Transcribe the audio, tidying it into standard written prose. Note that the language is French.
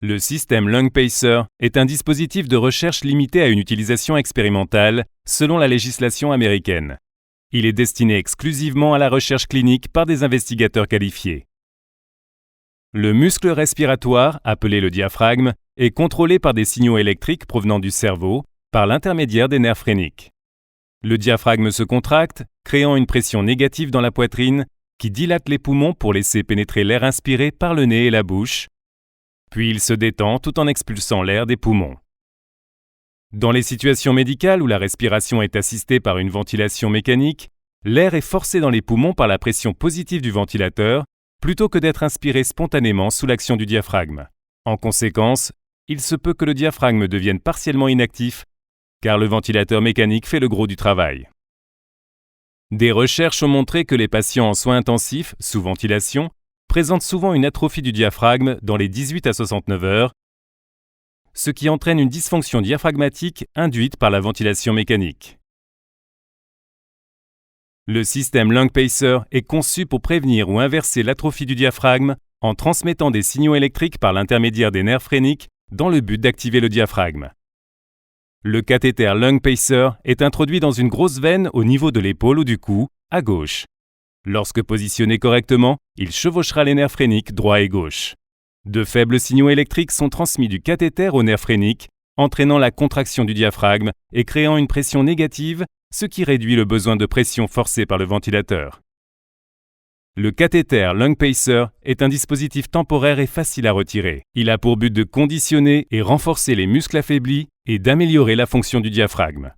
Le système Lung Pacer est un dispositif de recherche limité à une utilisation expérimentale selon la législation américaine. Il est destiné exclusivement à la recherche clinique par des investigateurs qualifiés. Le muscle respiratoire, appelé le diaphragme, est contrôlé par des signaux électriques provenant du cerveau par l'intermédiaire des nerfs phréniques. Le diaphragme se contracte, créant une pression négative dans la poitrine qui dilate les poumons pour laisser pénétrer l'air inspiré par le nez et la bouche, puis il se détend tout en expulsant l'air des poumons. Dans les situations médicales où la respiration est assistée par une ventilation mécanique, l'air est forcé dans les poumons par la pression positive du ventilateur plutôt que d'être inspiré spontanément sous l'action du diaphragme. En conséquence, il se peut que le diaphragme devienne partiellement inactif car le ventilateur mécanique fait le gros du travail. Des recherches ont montré que les patients en soins intensifs, sous ventilation, présentent souvent une atrophie du diaphragme dans les 18 à 69 heures, ce qui entraîne une dysfonction diaphragmatique induite par la ventilation mécanique. Le système Lung Pacer est conçu pour prévenir ou inverser l'atrophie du diaphragme en transmettant des signaux électriques par l'intermédiaire des nerfs phréniques dans le but d'activer le diaphragme. Le cathéter Lung Pacer est introduit dans une grosse veine au niveau de l'épaule ou du cou, à gauche. Lorsque positionné correctement, il chevauchera les nerfs phréniques droit et gauche. De faibles signaux électriques sont transmis du cathéter aux nerfs phréniques, entraînant la contraction du diaphragme et créant une pression négative, ce qui réduit le besoin de pression forcée par le ventilateur. Le cathéter Lung Pacer est un dispositif temporaire et facile à retirer. Il a pour but de conditionner et renforcer les muscles affaiblis et d'améliorer la fonction du diaphragme.